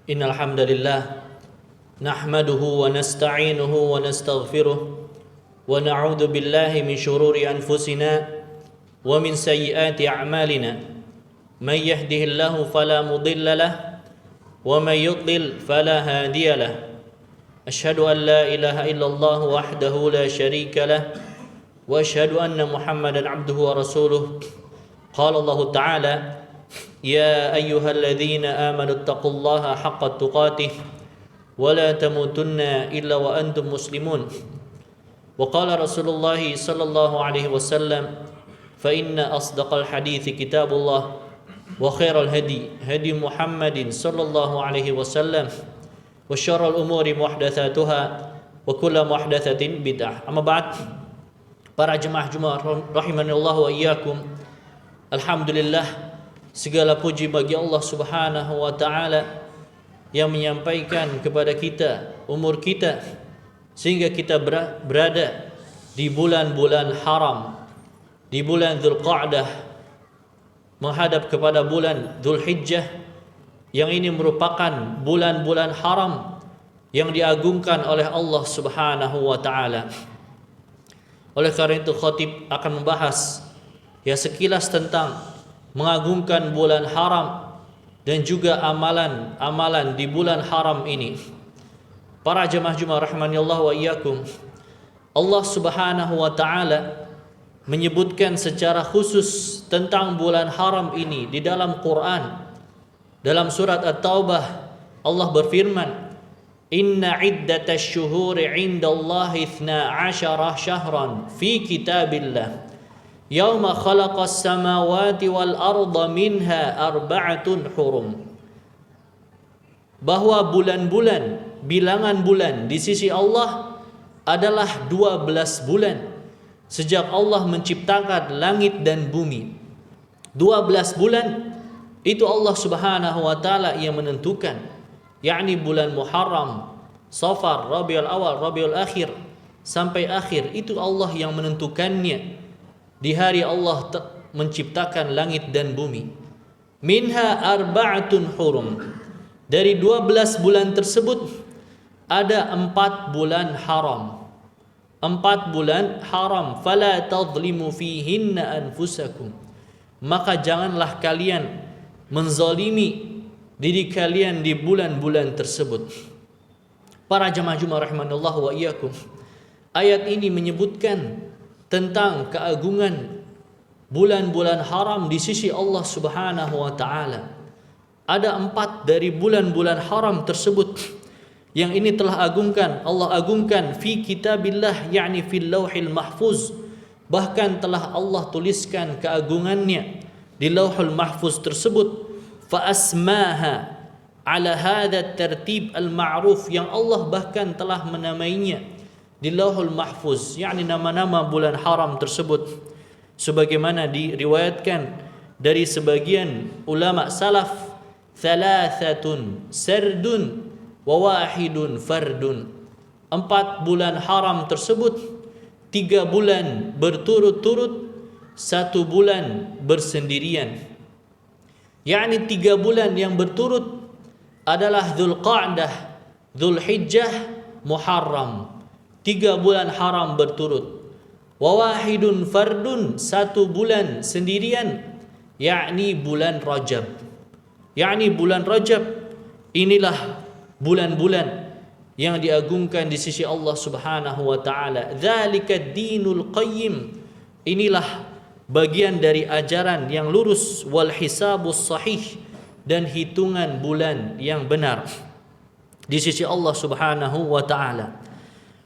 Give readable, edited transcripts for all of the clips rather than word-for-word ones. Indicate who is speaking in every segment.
Speaker 1: Innal hamdalillah nahmaduhu wa nasta'inuhu wa nastaghfiruh wa na'udzu billahi min shururi anfusina wa min sayyiati a'malina may yahdihillahu fala mudilla lahu wa may yudlil fala hadiya lahu asyhadu an la ilaha illallah wahdahu la syarika lahu wa asyhadu anna Muhammadan abduhu wa rasuluh. Qala Allah Ta'ala يا أيها الذين آمنوا اتقوا الله حق تقاته ولا تموتن إلا وأنتم مسلمون وقال رسول الله صلى الله عليه وسلم فإن أصدق الحديث كتاب الله وخير الهدي هدي محمد صلى الله عليه وسلم وشر الأمور محدثاتها وكل محدثة بدعة. أما بعد, para jemaah rahimani Allah wa iyyakum, alhamdulillah, segala puji bagi Allah Subhanahu wa taala yang menyampaikan kepada kita umur kita sehingga kita berada di bulan-bulan haram, di bulan Dzulqa'dah menghadap kepada bulan Dzulhijjah, yang ini merupakan bulan-bulan haram yang diagungkan oleh Allah Subhanahu wa taala. Oleh karena itu khatib akan membahas sekilas tentang mengagungkan bulan haram dan juga amalan-amalan di bulan haram ini. Para jemaah rahimani Allah wa iyyakum, Allah Subhanahu wa taala menyebutkan secara khusus tentang bulan haram ini di dalam Quran. Dalam surat At-Taubah Allah berfirman, "Inna iddatasy syuhuri 'indallahi 12 syahran fi kitabillah Yauma khalaqas samawati wal arda minha arba'atun hurum." Bahwa bulan-bulan, bilangan bulan di sisi Allah adalah 12 bulan sejak Allah menciptakan langit dan bumi. 12 bulan itu Allah Subhanahu wa taala yang menentukan, yakni bulan Muharram, Safar, Rabiul Awal, Rabiul Akhir sampai akhir, itu Allah yang menentukannya. Di hari Allah menciptakan langit dan bumi. Minha arba'atun hurum. Dari 12 bulan tersebut ada 4 bulan haram. 4 bulan haram. Fala tadhlimu fihinna anfusakum. Maka janganlah kalian menzalimi diri kalian di bulan-bulan tersebut. Para jemaah rahimanallahu wa iyyakum, ayat ini menyebutkan tentang keagungan bulan-bulan haram di sisi Allah Subhanahu wa taala. Ada 4 dari bulan-bulan haram tersebut yang ini telah Allah agungkan fi kitabillah, yakni fil lauhil mahfuz. Bahkan telah Allah tuliskan keagungannya di lauhul mahfuz tersebut. Fa asmaha ala hadha tertib al-ma'ruf, yang Allah bahkan telah menamainya di Lauhul Mahfuz, yakni nama-nama bulan haram tersebut, sebagaimana diriwayatkan dari sebagian ulama salaf, thalathatun sardun wa wahidun fardun. 4 bulan haram tersebut, 3 bulan berturut-turut, 1 bulan bersendirian. Yakni 3 bulan yang berturut adalah Dzulqa'dah, Dzulhijjah, Muharram. 3 bulan haram berturut. Wa wahidun fardun, 1 bulan sendirian, yakni bulan Rajab. Yakni bulan Rajab inilah bulan-bulan yang diagungkan di sisi Allah Subhanahu wa taala. Dzalika dinul qayyim. Inilah bagian dari ajaran yang lurus, wal hisabus sahih, dan hitungan bulan yang benar di sisi Allah Subhanahu wa taala.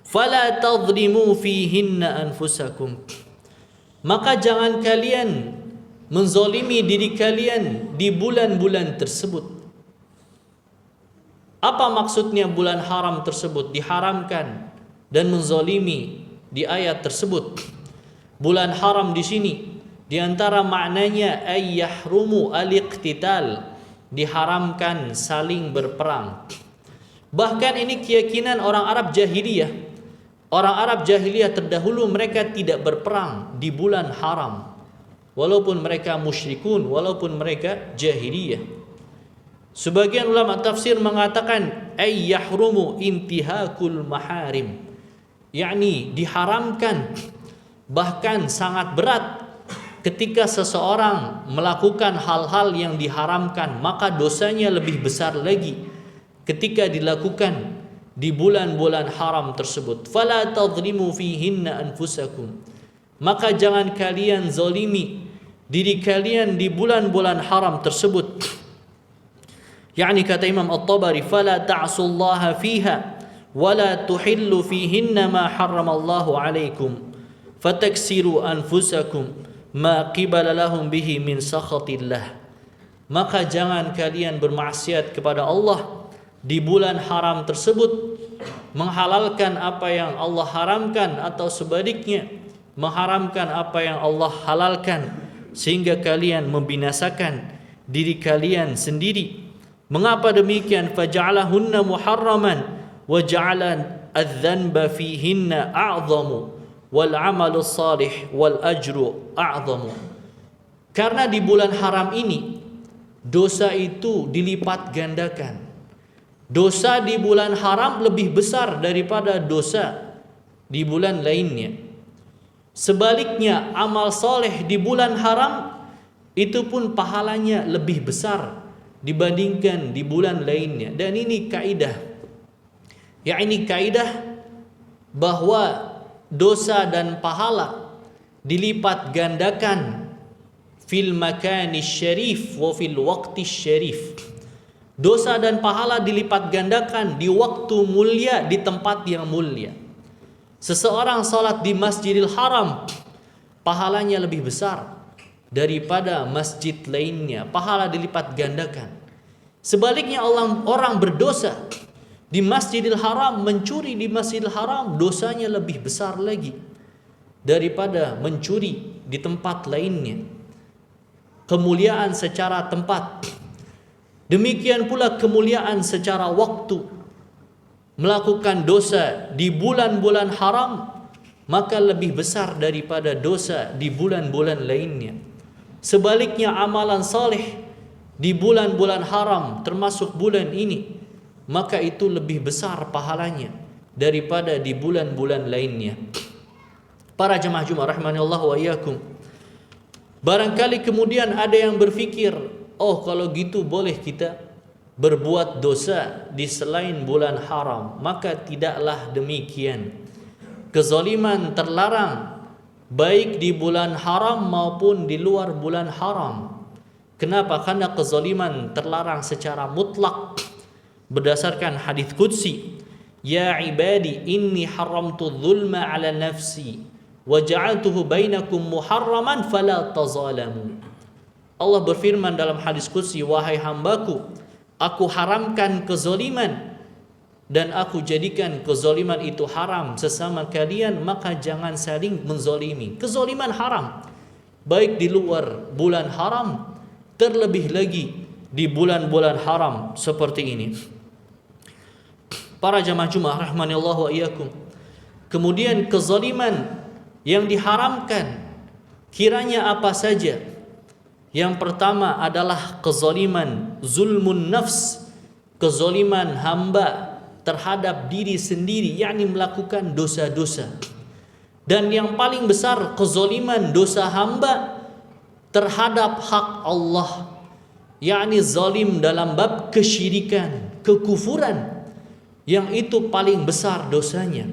Speaker 1: Fala tadhlimu fihinna anfusakum. Maka jangan kalian menzalimi diri kalian di bulan-bulan tersebut. Apa maksudnya bulan haram tersebut diharamkan dan menzalimi di ayat tersebut? Bulan haram di sini di antara maknanya ayyahrumu al-iqtital, diharamkan saling berperang. Bahkan ini keyakinan orang Arab jahiliyah. Orang Arab jahiliyah terdahulu mereka tidak berperang di bulan haram, walaupun mereka musyrikun, walaupun mereka jahiliyah. Sebagian ulama tafsir mengatakan ay yahrumu intihakul maharim, yakni diharamkan, bahkan sangat berat ketika seseorang melakukan hal-hal yang diharamkan, maka dosanya lebih besar lagi ketika dilakukan di bulan-bulan haram tersebut. Fala tadhlimu fihinna anfusakum, maka jangan kalian zalimi diri kalian di bulan-bulan haram tersebut. Yani kata Imam At-Tabari, fala ta'sullaha fiha wala tuhillu fihinna ma harramallahu alaikum fataksiru anfusakum ma qibala lahum bihi min sakhatillah. Maka jangan kalian bermaksiat kepada Allah di bulan haram tersebut, menghalalkan apa yang Allah haramkan atau sebaliknya mengharamkan apa yang Allah halalkan, sehingga kalian membinasakan diri kalian sendiri. Mengapa demikian? Faja'alahunna muharraman wa ja'ala adz-dzanba fihinna a'zamu wal 'amalu shalih wal ajru a'zamu. Karena di bulan haram ini dosa itu dilipat gandakan. Dosa di bulan haram lebih besar daripada dosa di bulan lainnya. Sebaliknya amal soleh di bulan haram itu pun pahalanya lebih besar dibandingkan di bulan lainnya. Dan ini kaidah, yakni kaidah bahwa dosa dan pahala dilipat gandakan fil makani syarif wa fil waqti syarif. Dosa dan pahala dilipat gandakan di waktu mulia, di tempat yang mulia. Seseorang salat di Masjidil Haram, pahalanya lebih besar daripada masjid lainnya, pahala dilipat gandakan. Sebaliknya orang berdosa di Masjidil Haram, mencuri di Masjidil Haram, dosanya lebih besar lagi daripada mencuri di tempat lainnya. Kemuliaan secara tempat, demikian pula kemuliaan secara waktu. Melakukan dosa di bulan-bulan haram maka lebih besar daripada dosa di bulan-bulan lainnya. Sebaliknya amalan saleh di bulan-bulan haram termasuk bulan ini, maka itu lebih besar pahalanya daripada di bulan-bulan lainnya. Para jemaah Jumat rahimani Allah wa iyyakum. Barangkali kemudian ada yang berpikir, oh kalau gitu boleh kita berbuat dosa di selain bulan haram. Maka tidaklah demikian. Kezaliman terlarang baik di bulan haram maupun di luar bulan haram. Kenapa? Karena kezaliman terlarang secara mutlak berdasarkan hadis qudsi, ya ibadi inni haramtu dzulma ala nafsi wa ja'altuhu bainakum muharraman fala tazalamu. Allah berfirman dalam hadis qudsi, wahai hambaku, aku haramkan kezaliman dan aku jadikan kezaliman itu haram sesama kalian, maka jangan saling menzalimi. Kezaliman haram baik di luar bulan haram, terlebih lagi di bulan-bulan haram seperti ini. Para jamaah Jumat rahmanallahu wa iyyakum. Kemudian kezaliman yang diharamkan kiranya apa saja? Yang pertama adalah kezaliman zulmun nafs, kezaliman hamba terhadap diri sendiri, yakni melakukan dosa-dosa. Dan yang paling besar kezaliman dosa hamba terhadap hak Allah, yakni zalim dalam bab kesyirikan, kekufuran, yang itu paling besar dosanya.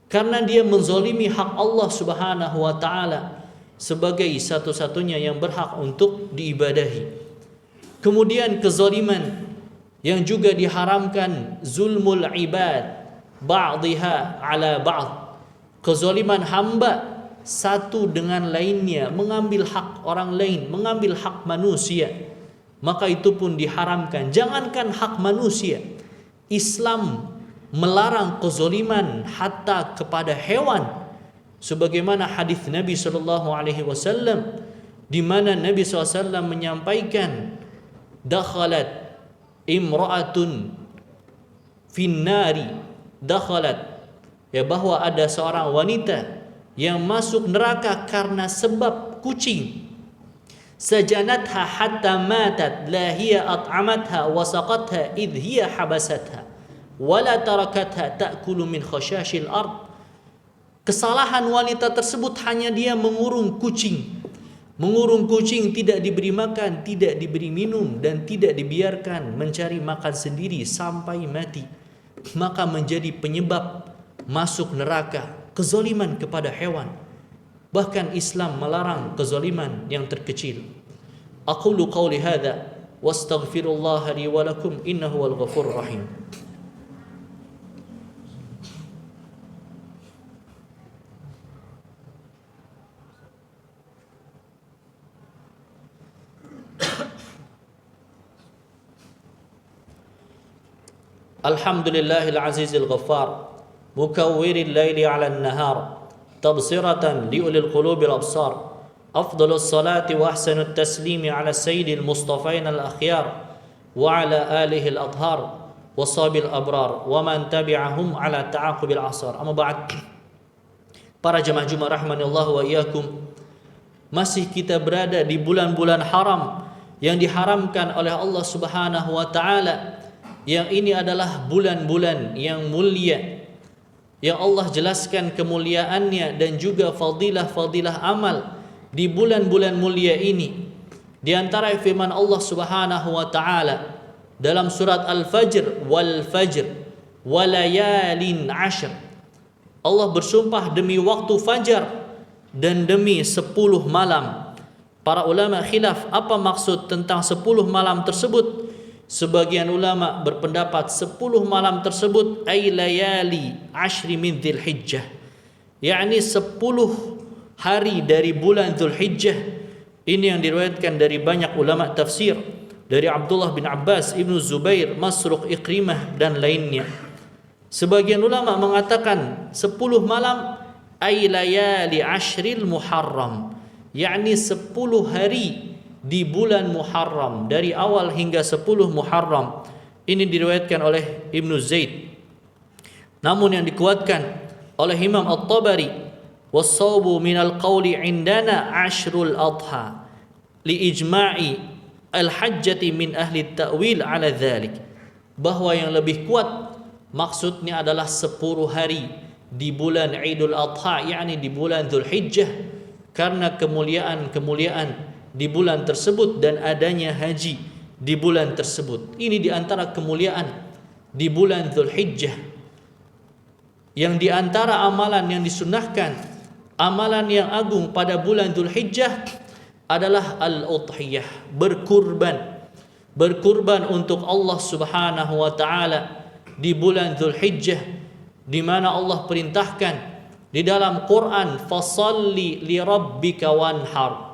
Speaker 1: Karena dia menzalimi hak Allah Subhanahu wa taala sebagai satu-satunya yang berhak untuk diibadahi. Kemudian kezaliman yang juga diharamkan, zulmul ibad ba'dihha ala ba'd, kezaliman hamba satu dengan lainnya, mengambil hak orang lain, mengambil hak manusia, maka itu pun diharamkan. Jangankan hak manusia, Islam melarang kezaliman hatta kepada hewan. Sebagaimana hadis Nabi sallallahu alaihi wasallam di mana Nabi SAW menyampaikan, dakhalat imra'atun finnari, dakhalat, ya, bahwa ada seorang wanita yang masuk neraka karena sebab kucing. sajanatha hatta matat la hiya at'amatha wa saqatha idh hiya habasatha wa la tarakatha ta'kulu min khashashil ard. Kesalahan wanita tersebut hanya dia mengurung kucing. Mengurung kucing, tidak diberi makan, tidak diberi minum, dan tidak dibiarkan mencari makan sendiri sampai mati. Maka menjadi penyebab masuk neraka, kezaliman kepada hewan. Bahkan Islam melarang kezaliman yang terkecil. Aqulu qawli hadza wastaghfirullah li wa lakum innahu wal ghafurur rahim. Alhamdulillahil azizil ghaffar mukawwiril laili 'alan nahar tabsiratan liulil qulubil absar afdalus salati wa ahsanut taslimi 'ala sayyidil mustafain al akhyar wa 'ala alihi al athhar wasabil abrar wa man tabi'ahum 'ala ta'aqubil asar. Amma ba'd. Para jemaah Jumat rahimanallahu wa iyyakum, masih kita berada di bulan-bulan haram yang diharamkan oleh Allah Subhanahu wa taala. Yang ini adalah bulan-bulan yang mulia, yang Allah jelaskan kemuliaannya dan juga fadilah-fadilah amal di bulan-bulan mulia ini. Di antara firman Allah Subhanahu wa taala dalam surat Al-Fajr, wal fajr walayalin ashr. Allah bersumpah demi waktu fajar dan demi 10 malam. Para ulama khilaf apa maksud tentang 10 malam tersebut. Sebagian ulama berpendapat 10 malam tersebut ay layali ashri min Dzulhijjah, yakni 10 hari dari bulan Dzulhijjah. Ini yang diriwayatkan dari banyak ulama tafsir, dari Abdullah bin Abbas, Ibnu Zubair, Masruq, Ikrimah dan lainnya. Sebagian ulama mengatakan 10 malam ay layali ashril Muharram, yakni 10 hari di bulan Muharram, dari awal hingga 10 Muharram. Ini diriwayatkan oleh Ibnu Zaid. Namun yang dikuatkan oleh Imam At-Tabari, was-sawbu minal qawli indana ashrul adha li ijma'i al-hajjati min ahli ta'wil ala dhalik, bahwa yang lebih kuat maksudnya adalah 10 hari di bulan Idul Adha, yakni di bulan Dzulhijjah, karena kemuliaan di bulan tersebut dan adanya haji di bulan tersebut. Ini di antara kemuliaan di bulan Dzulhijjah. Yang di antara amalan yang disunnahkan, amalan yang agung pada bulan Dzulhijjah adalah al-udhiyah, berkurban. Berkurban untuk Allah Subhanahu wa taala di bulan Dzulhijjah, di mana Allah perintahkan di dalam Quran, fasalli li rabbika wanhar,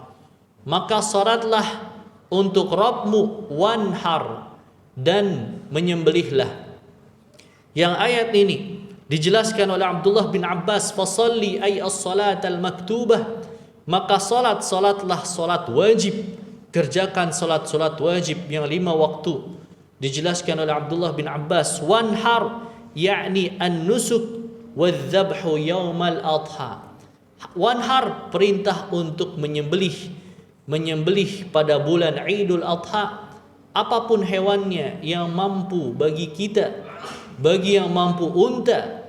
Speaker 1: maka salatlah untuk Rabbmu, wanhar, dan menyembelihlah. Yang ayat ini dijelaskan oleh Abdullah bin Abbas, fasalli ay as-salat al-maktubah, maka salatlah salat wajib, kerjakan salat wajib yang 5 waktu. Dijelaskan oleh Abdullah bin Abbas, wanhar yakni an-nusuk wadh-dhabhu yaumal adha. Wanhar perintah untuk menyembelih pada bulan Idul Adha, apapun hewannya yang mampu bagi kita, bagi yang mampu unta,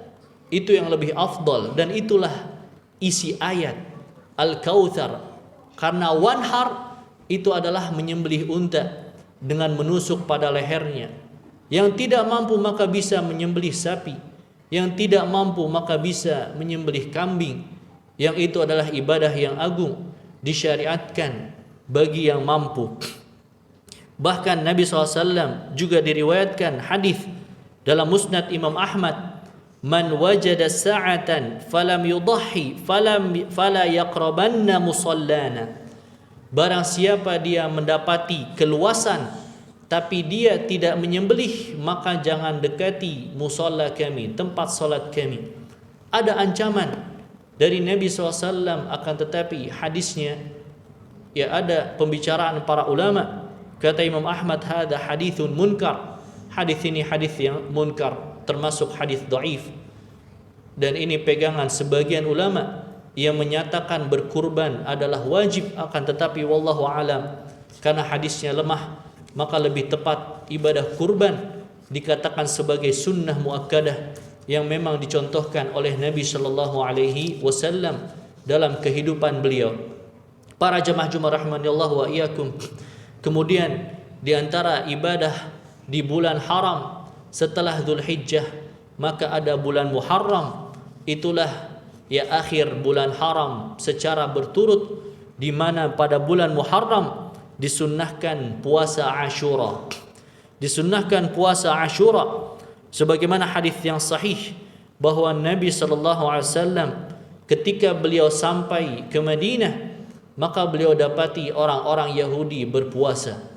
Speaker 1: itu yang lebih afdal. Dan itulah isi ayat Al-Kautsar, karena wanhar itu adalah menyembelih unta dengan menusuk pada lehernya. Yang tidak mampu maka bisa menyembelih sapi, yang tidak mampu maka bisa menyembelih kambing, yang itu adalah ibadah yang agung, disyariatkan bagi yang mampu. Bahkan Nabi SAW juga diriwayatkan hadis dalam Musnad Imam Ahmad, man wajada sa'atan falam yudahhi fala yaqrabanna musallana. Barang siapa dia mendapati keluasan tapi dia tidak menyembelih, maka jangan dekati musalla kami, tempat salat kami. Ada ancaman dari Nabi SAW, akan tetapi hadisnya ya ada pembicaraan para ulama. Kata Imam Ahmad, hadza hadithun munkar, hadis ini hadis yang munkar, termasuk hadis dhaif. Dan ini pegangan sebagian ulama yang menyatakan berkurban adalah wajib, akan tetapi wallahu alam karena hadisnya lemah, maka lebih tepat ibadah kurban dikatakan sebagai sunnah muakkadah yang memang dicontohkan oleh Nabi sallallahu alaihi wasallam dalam kehidupan beliau. Para jemaah Jumat rahimanallahu wa iyyakum. Kemudian di antara ibadah di bulan haram setelah Dzulhijjah, maka ada bulan Muharram. Itulah ya akhir bulan haram secara berturut, di mana pada bulan Muharram disunnahkan puasa Asyura. Disunnahkan puasa Asyura sebagaimana hadis yang sahih bahwa Nabi sallallahu alaihi wasallam ketika beliau sampai ke Madinah, maka beliau dapati orang-orang Yahudi berpuasa.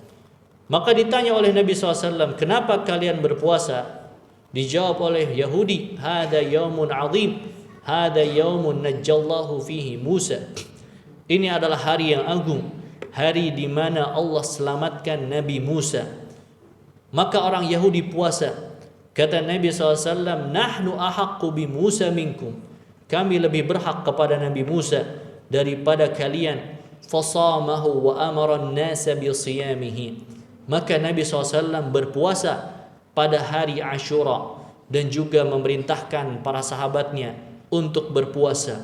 Speaker 1: Maka ditanya oleh Nabi SAW, kenapa kalian berpuasa? Dijawab oleh Yahudi, hada yaumun azim, hada yaumun najjallahu fihi Musa. Ini adalah hari yang agung, hari di mana Allah selamatkan Nabi Musa. Maka orang Yahudi puasa. Kata Nabi SAW, nahnu ahaqqu bi Musa minkum. Kami lebih berhak kepada Nabi Musa daripada kalian. Fasamahu wa amara an-nasa bi siyamihi. Maka Nabi SAW berpuasa pada hari Asyura dan juga memerintahkan para sahabatnya untuk berpuasa.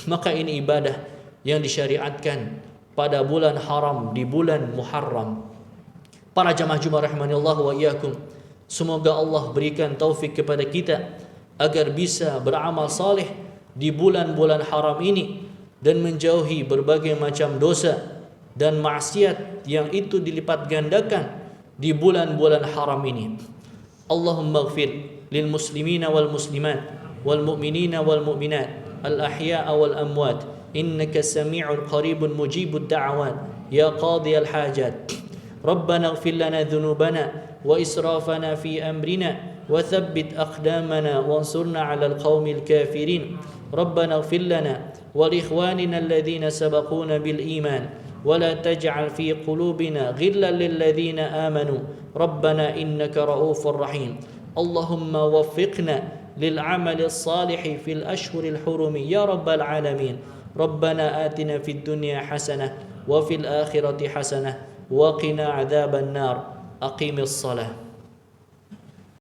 Speaker 1: Maka ini ibadah yang disyariatkan pada bulan haram, di bulan Muharram. Para jamaah Jumat rahimanallahu wa iyyakum, semoga Allah berikan taufik kepada kita agar bisa beramal saleh di bulan-bulan haram ini dan menjauhi berbagai macam dosa dan maksiat yang itu dilipat gandakan di bulan-bulan haram ini. Allahumma ighfir lil muslimina wal muslimat wal mu'minina wal mu'minat al ahya'a wal amwat innaka sami'un qaribun mujibud da'awat ya qadi al hajat. Rabbana ighfir lana dhunubana wa israfana fi amrina wa thabbit aqdamana wansurna 'alal qaumil kafirin. Rabbana ighfir lana wa li ikhwanina alladhina sabaquna bil iman ولا تجعل في قلوبنا غلا للذين آمنوا ربنا إنك رؤوف رحيم. اللهم وفقنا للعمل الصالح في الأشهر الحرم يا رب العالمين. ربنا آتنا في الدنيا حسنة وفي الآخرة حسنة وقنا عذاب النار. أقيم الصلاة.